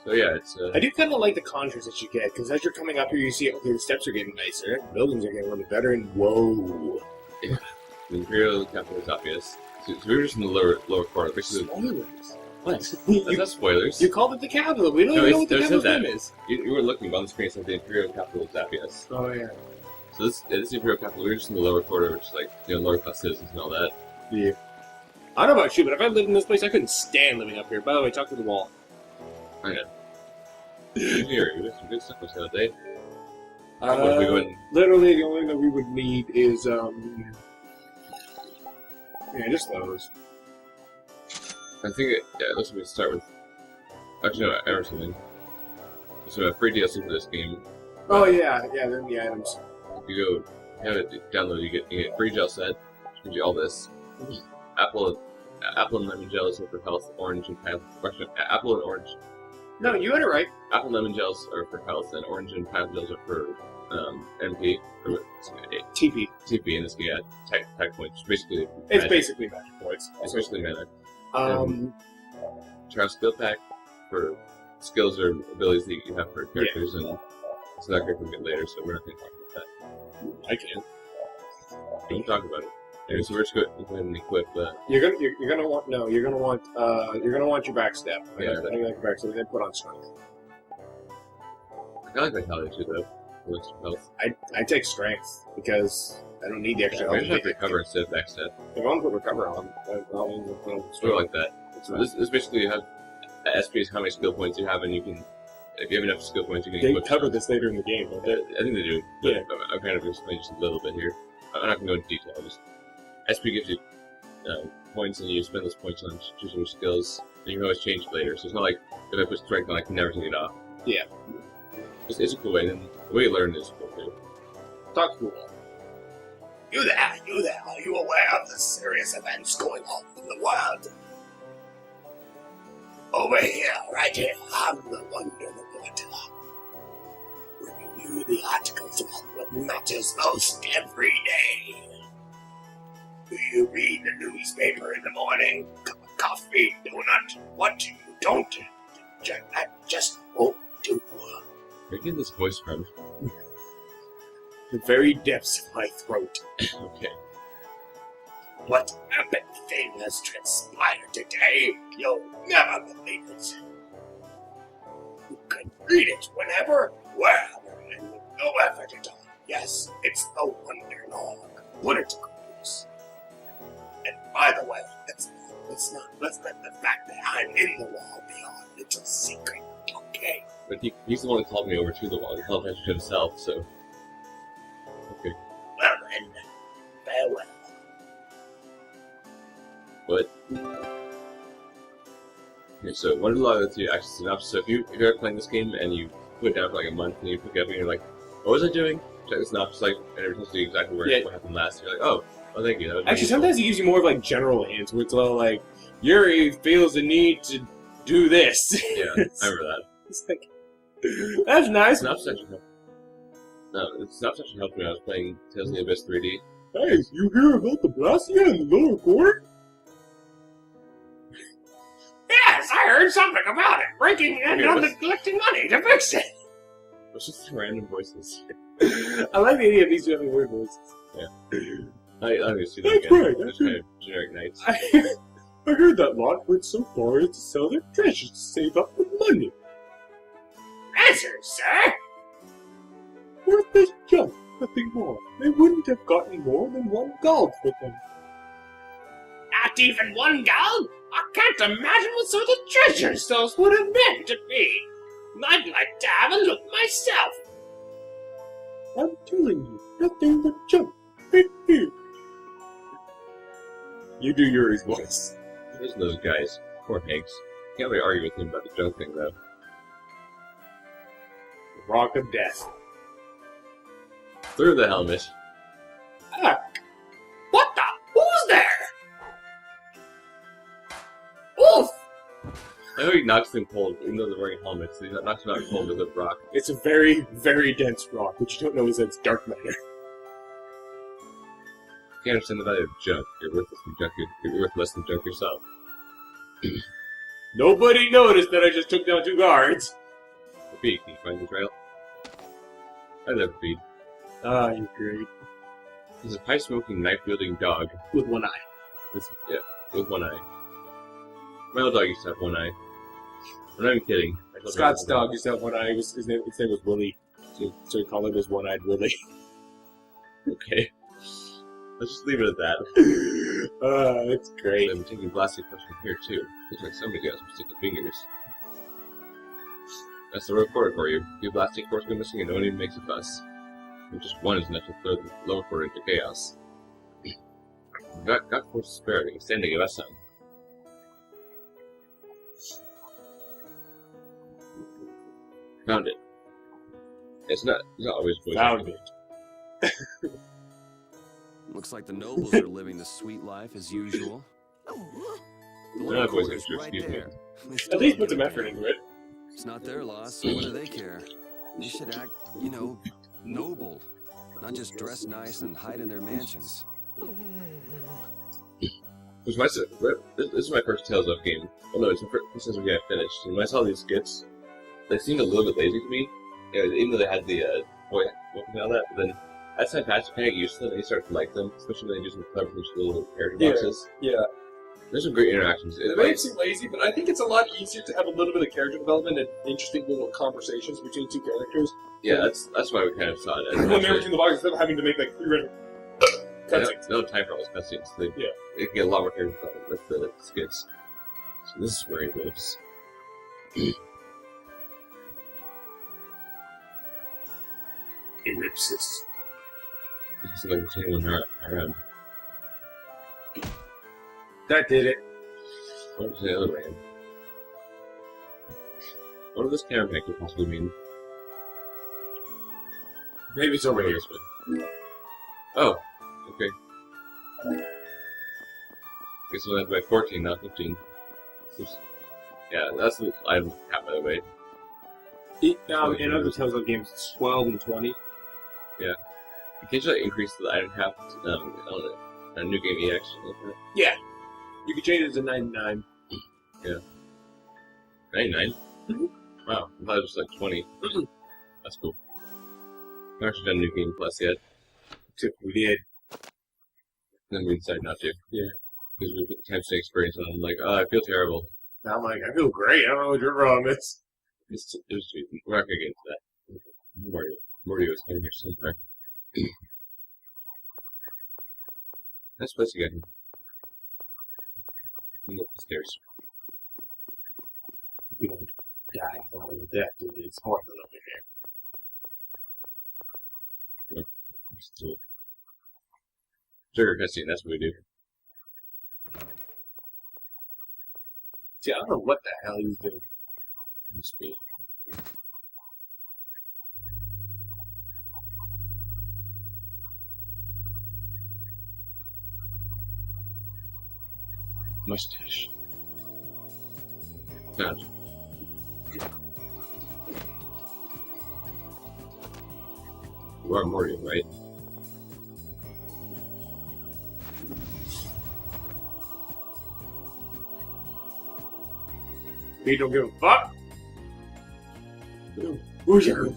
So yeah, it's I do kind of like the contours that you get, because as you're coming up here, you see, okay, the steps are getting nicer, buildings are getting a little bit better, and whoa. yeah, the Imperial Capital is obvious. So we're just in the lower corner. Basically, Spoilers. What? that's not spoilers. You called it the capital. We don't even know what the capital's name is. You were looking on the screen, so the Imperial Capital is obvious. Oh, yeah. So this is the Imperial Capital. We're just in the lower quarter, which is like, lower class citizens and all that. Yeah. I don't know about you, but if I lived in this place, I couldn't stand living up here. By the way, talk to the wall. Oh yeah. Here, we got some good stuff the other day. What we go in? Literally, the only thing that we would need is, yeah, just those. I think, let's start with... Actually, no, everything. So, a free DLC for this game. Oh, yeah, then the items. If you go have it download, you get free gel set, which gives you all this. Apple and lemon gels are for health, orange and pineapple. Apple and orange. No, you had it right. Apple and lemon gels are for health, and orange and pineapple gels are for MP. Or, TP. TP, and this can get tag points. Basically, it's basically magic points. It's basically mana. Travel skill pack for skills or abilities that you have for characters, and so that character will get later. So we're not going to talk about that. I can. Don't talk about it. Anyway, so we're just going to go ahead and equip. You're gonna want your backstep. Yeah. I don't like your backstep. And then put on strength. I like Vitality too, though. For extra health. I take strength because I don't need the extra I health. just have recover instead of backstep. If I want to put recover on, I'll Sort of like that. So this basically you have SP is how many skill points you have, and you can, if you have enough skill points, you can. They cover this later in the game, don't they? I think they do. But Yeah. I'm kind of explaining just a little bit here. I'm not going to go into detail. Just SP gives you points, and you spend those points on choosing your skills. And you can always change it later. So it's not like if I put strength on, I can never take it off. Yeah. It's a cool way, and the way you learn is cool too. Talk cool. You there, are you aware of the serious events going on in the world? Over here, right here, I'm the Wonder Reporter. Bringing you the articles about what matters most every day. Do you read the newspaper in the morning? Cup of coffee, donut? What you don't do, that just won't do. Where did this voice from? The very depths of my throat. Okay. What epic thing has transpired today? You'll never believe it. You can read it whenever, wherever, and with no effort at all. Yes, it's the Wonder Log. Political news. And by the way, let's let the fact that I'm in the wall be our little secret, okay? But he's the one that called me over to the wall. He held that to himself, so... Okay. Well then, farewell. But... Okay, so Wonder Log lets you access synopsis. So if you're playing this game and you put it down for like a month and you pick it up and you're like, what was I doing? Check the synopsis, like, and it tells you exactly what happened last. You're like, oh, thank you. That was Actually, sometimes he gives you more of like general hints where it's all like, Yuri feels the need to do this. Yeah, I remember that. It's like, that's nice. Synopsis actually helped. No, the synopsis actually helped me when I was playing Tales of the Abyss 3D. Hey, you hear about the Blastia in the lower court? Yes, I heard something about it. Breaking in and collecting money to fix it. It's just random voices. I like the idea of these two having weird voices. Yeah. I can see that That's again. right, It's that's kind of generic knights. I heard that lot went so far as to sell their treasures to save up the money. Answer, sir. Worth this junk, nothing more. They wouldn't have gotten more than one gold for them. Not even one gold? I can't imagine what sort of treasures those would have been to me. I'd like to have a look myself. I'm telling you, nothing but junk. Right here. You do Yuri's voice. Listen to those guys. Poor Hanks. Can't really argue with him about the junk thing, though. Rock of Death. Through the helmet. Ah, What the? Who's there? Oof! I know he knocks them cold, even though they're wearing helmets. He knocks them out cold with a rock. it's a very, very dense rock, which you don't know is its dark matter. You can't understand the value of junk. You're worth less than junk yourself. Nobody noticed that I just took down 2 guards. Repeat, can you find the trail? I love Repeat. Ah, you're great. He's a pipe-smoking, knife-wielding dog. With 1 eye. With 1 eye. My old dog used to have 1 eye. I'm not even kidding. Scott's dog used to have 1 eye. His name was Willie. So we call him as One-Eyed Willie. Okay. Let's just leave it at that. That's great. I'm taking Blastia Core from here, too. Looks like somebody got some sticky fingers. That's the recorder for you. Your Blastia Cores go missing and no one even makes a fuss. And just one is enough to throw the lower quarter into chaos. Got force Vesperia, extending a lesson. Found it. It's not always voice. Found it. Looks like the nobles are living the sweet life as usual. The Not voice quarter's actor, excuse me. They At still least don't put some give a effort damn. into it. It's not their loss, so what do they care? They should act, you know, noble. Not just dress nice and hide in their mansions. This is my first Tales of game. Well, no, it's the first since we got finished. And when I saw these skits, they seemed a little bit lazy to me. You know, even though they had the voice and all that, but then as time passed, you kind of get used to them and you start to like them, especially when they do some clever things with the little character boxes. Yeah. There's some great interactions. It may seem lazy, but I think it's a lot easier to have a little bit of character development and interesting little conversations between 2 characters. Yeah, that's why we kind of saw it. As When they're between the boxes, instead of having to make like 3 random cutscenes. no time for all those cutscenes. They can get a lot more character development with the skits. So this is where he lives. Ellipsis. It's like there's anyone around. That did it. What was the other way? What does this camera picture possibly mean? Maybe it's over here. This way. Oh, okay. Guess we'll have by 14, not 15. Oops. Yeah, that's the item cap, by the way. In other Tales of games, it's 12 and 20. You can just increase the item cap on a new game EX or like that. Yeah. You can change it to 99. 99? Mhm. Wow, I thought it was like 20. That's cool. I've actually done New Game Plus yet. Except we did. Then we decided not to. Yeah. Because we put the time stay experience on. I'm like, oh, I feel terrible. Now I'm like, I feel great. I don't know what your problem is. It was we're not going to get into that. Morty was in here somewhere. Nice place to get him. Go up the stairs. If you don't die along with that, dude, it's horrible over here. Cool. Trigger cutscene, that's what we do. See, I don't know what the hell he's doing. Must be. Mustache. Found it. You are Morty, right? He don't give a fuck. Who's your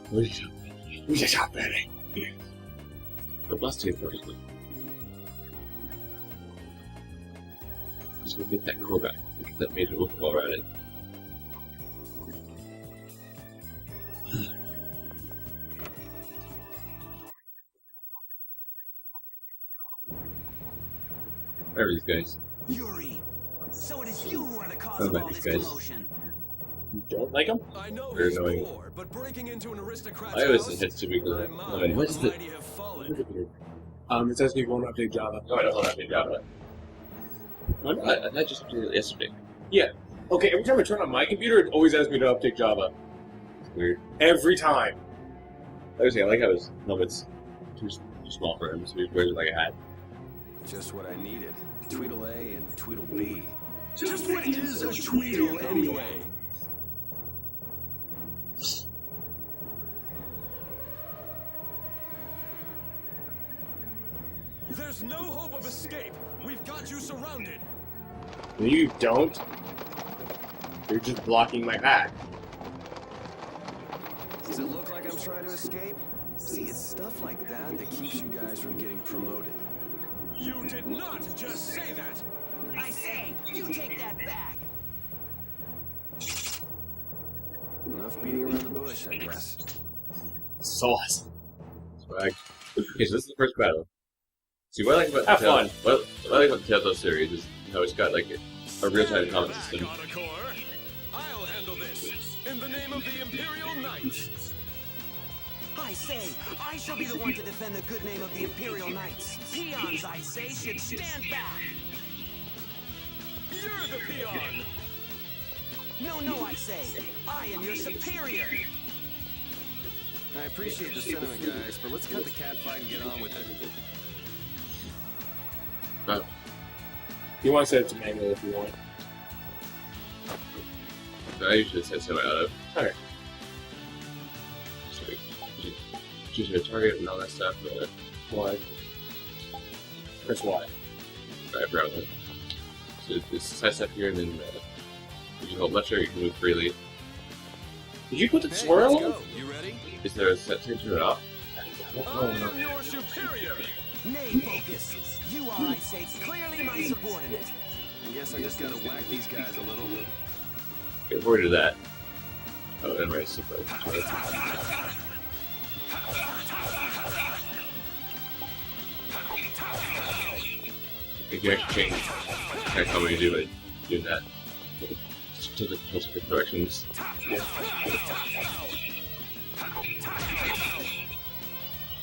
Who's top Benny? the Blastia Core? Just gonna get that core back. Get that major wolf while we're at it. Where are these guys? Yuri, so it is you who are the cause I of like all these this guys. commotion. You don't like him? I know They're he's annoying. poor, but breaking into an aristocrat's I always house, think it's too big my of a mind What's the? mighty have fallen. It says you won't update Java. No, I don't have to Java. I just did it yesterday. Okay, every time I turn on my computer, it always asks me to update Java. It's weird. Every time. I was saying, I like how his helmet's too small for him, so he wears it like a hat. Just what I needed. Tweedle A and Tweedle B. Just what is a Tweedle anyway? There's no hope of escape. We've got you surrounded. No, you don't. You're just blocking my path. Does it look like I'm trying to escape? See, it's stuff like that that keeps you guys from getting promoted. You did not just say that. I say, you take that back. Enough beating around the bush, I guess. Sauce. Swag. Okay, so this is the first battle. See, what I like about Have the fun. What I like about the Zathos series is how it's got like a real-time combat system. Blastia Core. I'll handle this in the name of the Imperial Knights. I say, I shall be the one to defend the good name of the Imperial Knights. Peons, I say, should stand back. You're the peon. No, I say, I am your superior. I appreciate the sentiment, guys, but let's cut the cat fight and get on with it. You want to set it to manual if you want. I usually set some out of. Okay. So choose your target and all that stuff. Why? Press Y. I forgot that. So it's side step here, and then you can hold left trigger, you can move freely. Did you put the Hey, swirl let's on? go. You ready? Is there a set to turn it off? I am your superior. Nay, focus. You are, I say, clearly my subordinate. I guess I just gotta whack these guys a little. Get forward to that. Oh, and right, super. If you actually change kind of how you do it, doing that. To the different directions. Yeah.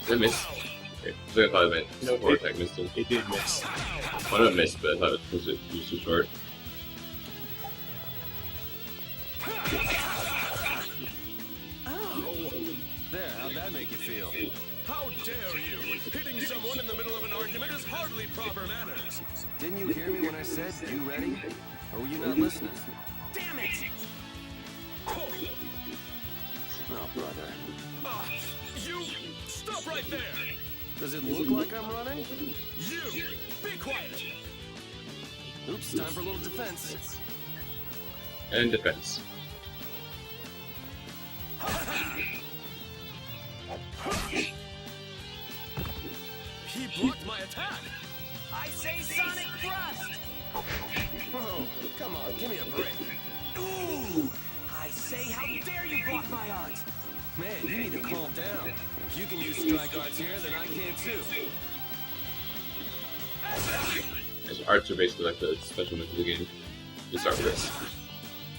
Did I miss? Okay, so I thought I meant No, support attack missed him. It did miss. Well, not missed, but I thought it was too short. There, how'd that make you feel? How dare you? Hitting someone in the middle of an argument is hardly proper manners. Didn't you hear me when I said, you ready? Or were you not listening? Damn it! Oh, brother. You stop right there. Does it look like I'm running? You be quiet. Oops, time for a little defense. And defense. He blocked my attack. I say sonic thrust! Whoa, come on, give me a break. Ooh! I say, how dare you block my art! Man, you need to calm down. If you can use strike arts here, then I can too. His arts are basically like the special moves of the game. To start with this.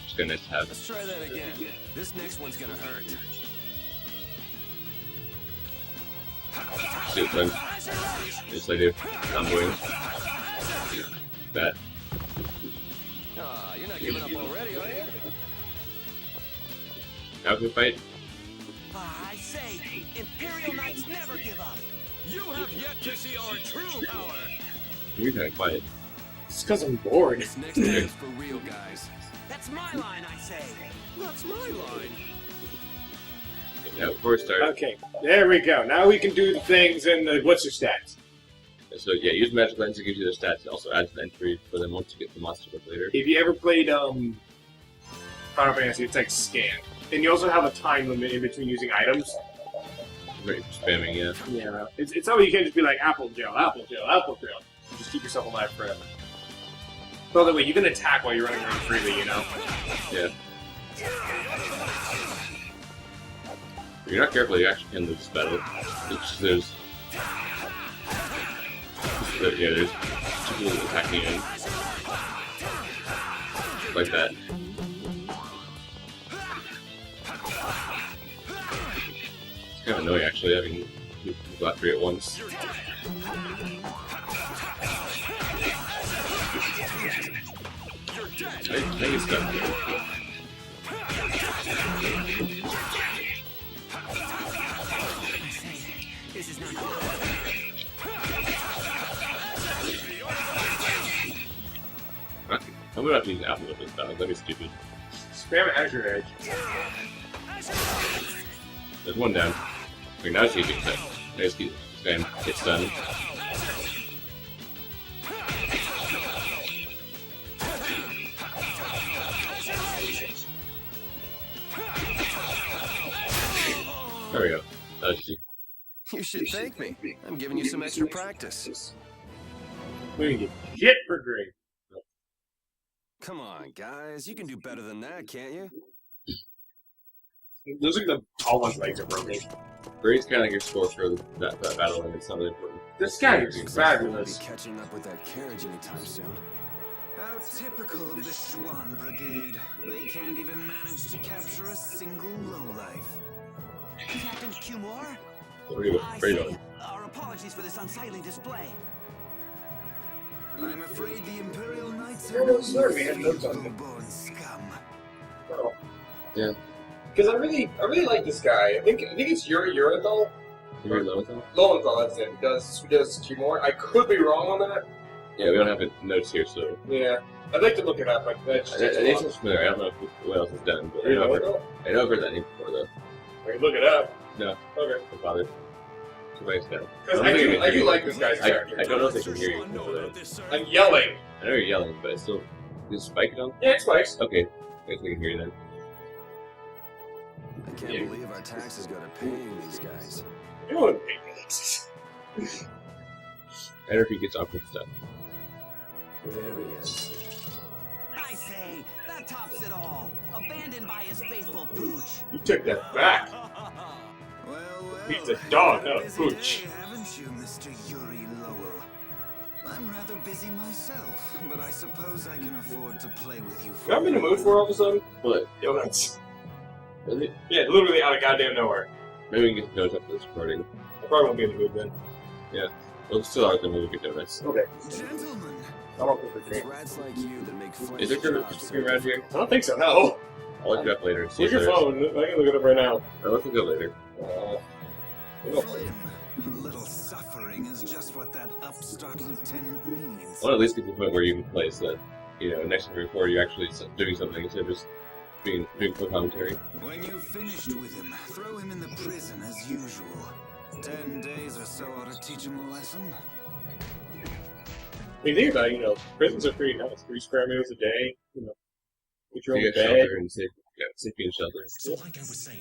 Just gonna nice to have. Let's try that again. This next one's gonna hurt. See what time. Yes, I do. Comboing. That. Ah, you're not giving up already, are you? Now we can fight. I say, Imperial Knights never give up! You have yet to see our true power. You're kind of quiet. It's because I'm bored. This next time's for real, guys. That's my line, I say! That's my line. Now, before we start, Okay, there we go. Now we can do the things and the what's your stats? so yeah, use magic lens to give you their stats. It also adds an entry for them once you get the monster book later. If you ever played Final Fantasy, it's like scan. And you also have a time limit in between using items. Great for spamming, yeah. Yeah. It's not like you can't just be like apple gel, apple gel, apple gel. You just keep yourself alive forever. By the way, you can attack while you're running around freely, you know? Yeah. If you're not careful, you actually can lose this battle. There's two people attacking you. Like that. It's kind of annoying, actually, having you got three at once. I think it's stuck. This is not I'm gonna have to use an apple with this battle. That'd be stupid. Spam Azure Edge. There's one down. Okay, now it's easy to attack. This guy gets done. There we go. That was easy. You should thank me. I'm giving you some extra practice. We didn't get shit for green. Come on, guys. You can do better than that, can't you? Those are the tall ones' legs are broken. Grade's kind of like your score for that battle, and it's not really important. This guy is Won't fabulous. be catching up with that carriage anytime soon. How typical of the Schwann Brigade. They can't even manage to capture a single lowlife. Captain Cumore? There we go. I Great say, on. our apologies for this unsightly display. I'm afraid the Imperial Knights Yeah, are no, sir, we had notes on it. born scum. Oh. Yeah. Because I really like this guy. I think it's Yuri Urathal. You're low with that? Lowenthal, that's it. Who does Timor? I could be wrong on that. Yeah, we don't have notes here, so. Yeah. I'd like to look it up, but that just takes a It while. sounds familiar. I don't know what else is done, but I You know know I've it heard, though? I know I've heard that name before, though. I can look it up. No. Okay. My father. It's a nice guy. Because I do like this guy's character. I don't know if they can hear you Know over there. about this, sir? I'm yelling. I know you're yelling, but it's still. Is Spike it on? Yeah, it's Spikes. Okay. I guess we can hear you then. I can't believe our taxes go to paying these guys. You wouldn't pay me taxes. Better if he gets awkward stuff. There he is. I say, that tops it all. Abandoned by his faithful pooch. You took that back. Well, He's a dog, not a busy pooch. day, haven't you, Mr. Yuri Lowell? I'm rather busy myself, but I suppose I can afford to play with you for You know what I'm in the mood for all of a sudden? What? Donuts. Really? Yeah, literally out of goddamn nowhere. Maybe we can get the notes after this recording. I probably won't be in the mood then. We'll still are then we'll get donuts. Okay. Gentlemen, I don't think It's we're rats like you that make flames. Is there donuts around here? I don't think so, no. I'll look it up later. See Where's if your there's- phone? I can look it up right now. I'll look it up later. Flynn, a little suffering is just what that upstart lieutenant needs. I want to at least get to the point where you can place that, next time you record, you're actually doing something instead of just doing full commentary. When you've finished with him, throw him in the prison as usual. 10 days or so ought to teach him a lesson. I mean, think about it, prisons are pretty nice. 3 square meals a day, get your You own get bed. shelter and safety and shelter. So like I was saying,